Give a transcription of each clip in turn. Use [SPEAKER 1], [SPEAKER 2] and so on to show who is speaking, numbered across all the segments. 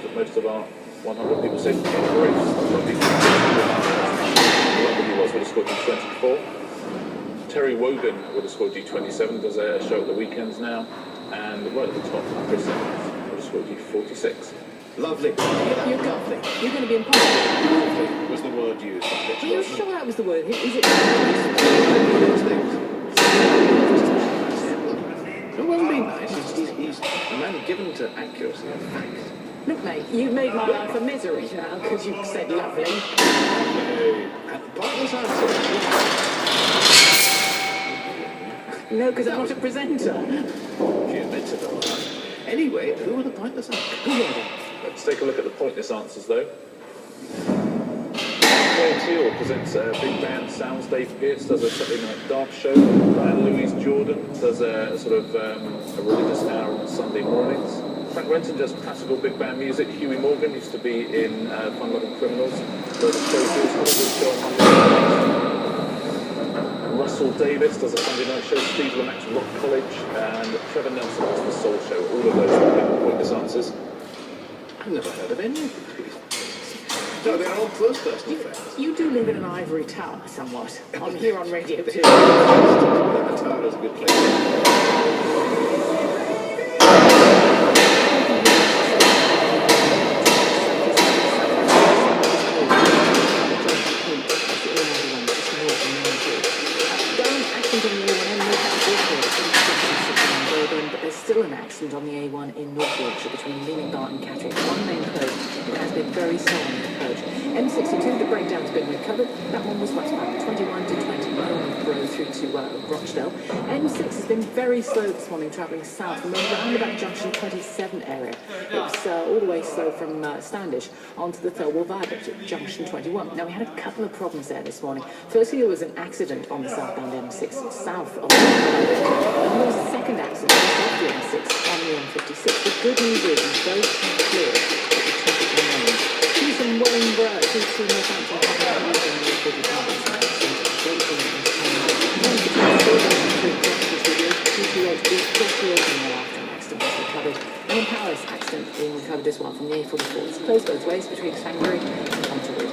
[SPEAKER 1] that most of our 100 people said race. He would have scored G24. Terry Wogan would have scored G27, does a show at the weekends now. And right at the top, Chris Evans would have scored G46.
[SPEAKER 2] Lovely.
[SPEAKER 3] You're lovely. You're going to be impossible.
[SPEAKER 2] Lovely was the word used.
[SPEAKER 3] Are you sure that was the word? Is it?
[SPEAKER 2] Those things. It wasn't being nice. He's a man given to accuracy and fact.
[SPEAKER 3] Look, mate, you've made my life a misery now because you said lovely.
[SPEAKER 2] Pointless answer.
[SPEAKER 3] No, because I'm not a presenter.
[SPEAKER 2] She admits it all. Anyway, who were the pointless answers? Who were they?
[SPEAKER 1] Let's take a look at the pointless answers, though. Teal presents Big Band Sounds. Dave Pearce does a Saturday Night Dark show. Diane Louise Jordan does a sort of a religious hour on Sunday mornings. Frank Renton does classical big band music. Huey Morgan used to be in Fun Loving Criminals. Does a show on Monday. Russell Davis does a Sunday night show. Steve Lamax Rock College, and Trevor Nelson does the Soul Show. All of those are pointless answers.
[SPEAKER 2] I've never heard of any of these. No, they're all first-person friends.
[SPEAKER 3] You do live in an ivory tower somewhat. I'm here on radio too.
[SPEAKER 2] The tower is a good place.
[SPEAKER 3] Still an accident on the A1 in North Yorkshire between Leamington and Catterick. One main approach. It has been very slow on the approach. M62, the breakdown's been recovered. That one was westbound, 21 to 20 road through to Rochdale. M6 has been very slow this morning, travelling south from around about junction 27 area. It's all the way slow from Standish onto the Thirlwall Viaduct at junction 21. Now, we had a couple of problems there this morning. Firstly, there was an accident on the southbound M6 south of the Viaduct. And there was a second accident off the M6 on the M56. The good news is it's very clear that the traffic remains. Choose from Wellingborough to Northampton, and in Paris, accident being recovered as well from the A44. It's closed both ways between Sangbury and Pontywood.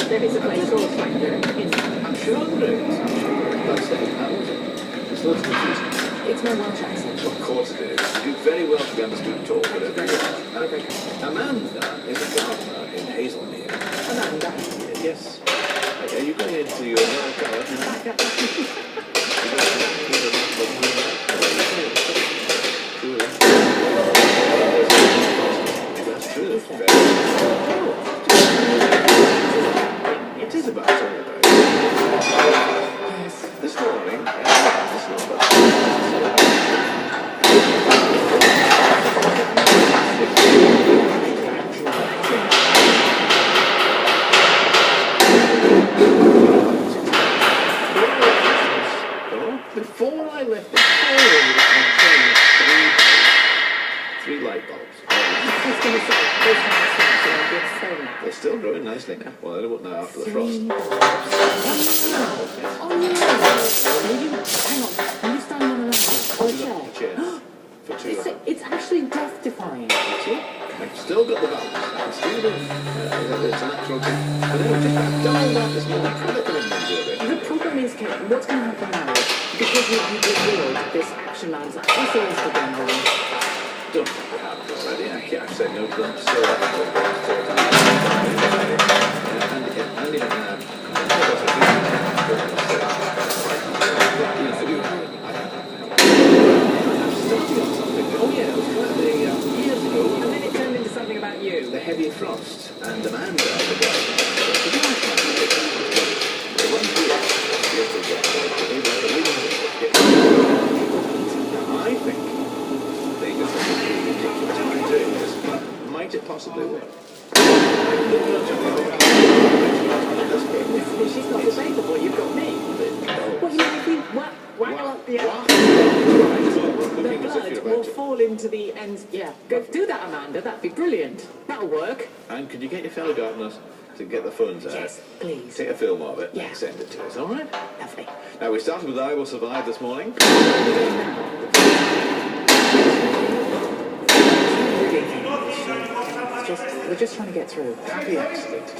[SPEAKER 3] There is a place called Sangbury in
[SPEAKER 2] I'm sure there is. That's it. It's not confusing.
[SPEAKER 3] It's no Welsh accent.
[SPEAKER 2] Of course it is. You do very well to be understood at all, but Amanda is a gardener in Hazelmere.
[SPEAKER 3] Amanda?
[SPEAKER 2] Yes. Are you going into your America? That's true. It is about all about. Yes. This morning, before I left the home, I changed three light bulbs. They're still growing nicely. Well, I don't know after the frost.
[SPEAKER 3] Oh, yeah. Hang on. Are you standing on a ladder? Or a chair?
[SPEAKER 2] For two.
[SPEAKER 3] It's actually death-defying.
[SPEAKER 2] I've still got the balance. I can still do it. It's a natural thing. But then just I've done that this morning. Try to come in and do it.
[SPEAKER 3] The problem is, Kate, what's going to happen now is, because you revealed this action man's actually serious for being wrong.
[SPEAKER 2] Don't think we have it already. I can't say no to them. Oh yeah, it was quite a years ago.
[SPEAKER 3] And then it turned into something about you.
[SPEAKER 2] The heavy frost and Amanda, I think they just might it possibly work?
[SPEAKER 3] She's not debatable, you've got me. What, you mean if we waggle up the blood will fall into the ends? Yeah, go do that, Amanda, that'd be brilliant. That'll work.
[SPEAKER 2] And could you get your fellow gardeners to get the phones out?
[SPEAKER 3] Yes, please.
[SPEAKER 2] Take a film of it
[SPEAKER 3] Yeah.
[SPEAKER 2] and send it to us, alright?
[SPEAKER 3] Lovely.
[SPEAKER 2] Now we started with I Will Survive this morning.
[SPEAKER 3] just trying to get through.
[SPEAKER 2] Happy accident.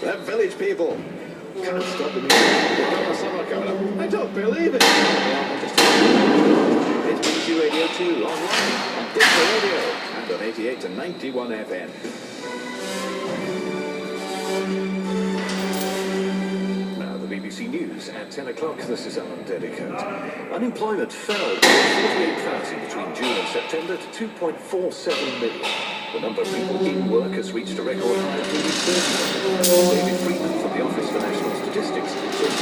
[SPEAKER 2] The village people can't stop the music. They've got the summer coming up. I don't believe it. It's BBC Radio 2 online on digital radio and on 88 to 91 FM.
[SPEAKER 4] Now the BBC News at 10 o'clock. This is Alan Dedicote. Unemployment fell by 48,000 between June and September to 2.47 million. The number of people in work has reached a record high of nearly 30 million. David Freeman from the Office for National Statistics says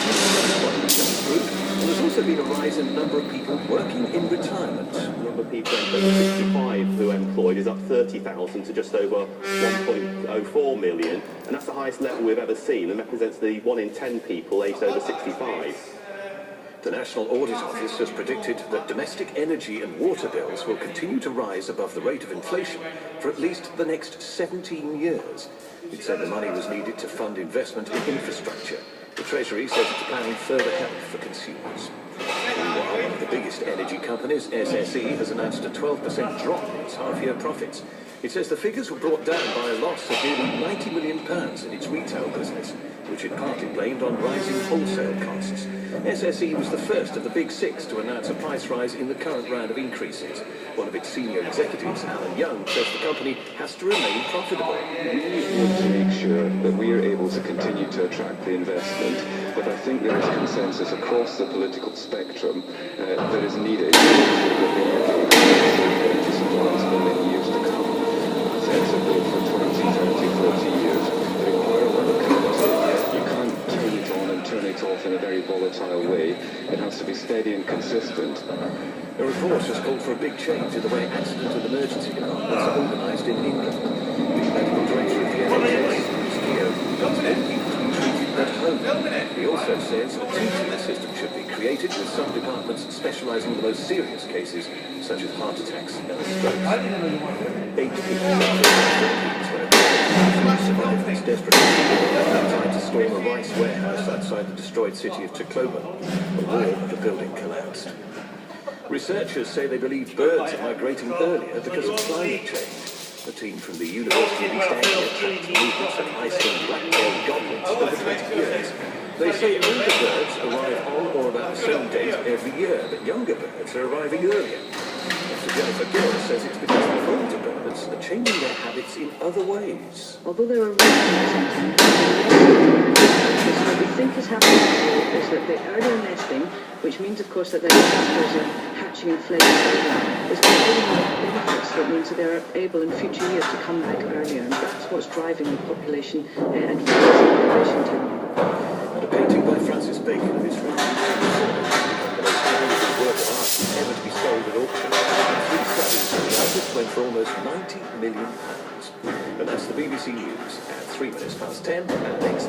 [SPEAKER 4] unemployment has improved, and there's also been a rise in the number of people working in retirement.
[SPEAKER 5] The number of people over 65 who are employed is up 30,000 to just over 1.04 million, and that's the highest level we've ever seen, and represents the 1 in 10 people aged over 65.
[SPEAKER 4] The National Audit Office has predicted that domestic energy and water bills will continue to rise above the rate of inflation for at least the next 17 years. It said the money was needed to fund investment in infrastructure. The Treasury says it's planning further help for consumers. Meanwhile, one of the biggest energy companies, SSE, has announced a 12% drop in its half-year profits. It says the figures were brought down by a loss of nearly £90 million in its retail business, which it partly blamed on rising wholesale costs. SSE was the first of the big six to announce a price rise in the current round of increases. One of its senior executives, Alan Young, says the company has to remain profitable.
[SPEAKER 6] We want to make sure that we are able to continue to attract the investment, but I think there is consensus across the political spectrum that is needed to ensure that we are able to energy supplies for many years to come. Sensible for 20, 30, 40 years. They require a lot of commitment. You can't turn it on and turn it off in a very volatile way. It has to be steady and consistent.
[SPEAKER 4] A report has called for a big change in the way accident and emergency departments are organised in England. The medical director of the NHS, Leo, wants more people to be treated at home. He also says a two-tier system should be created with some departments specialising in the most serious cases, such as heart attacks and strokes. 8 people survivors desperately tried to storm a rice warehouse outside the destroyed city of Tacloban. A wall of the building collapsed. Researchers say they believe birds are migrating earlier because of climate change. A team from the University of East Anglia tracked movements of Iceland black-tailed goblins over 20 years. They say older birds arrive on or about the same date every year, but younger birds are arriving earlier. Dr. Jennifer Gill says it's because the older birds are changing their habits in other ways.
[SPEAKER 7] Although there are reasons, what we think is happening is that the earlier nesting, which means of course that their youngsters are hatching and fledging earlier, is providing benefits that means that they're able in future years to come back earlier, and that's what's driving the population and population tenure.
[SPEAKER 4] And a painting by Francis Bacon of his room. The most valuable work of art ever to be sold at auction. 3 studies, the artist went for almost £90 million. And that's the BBC News at 3 minutes past 10. And next,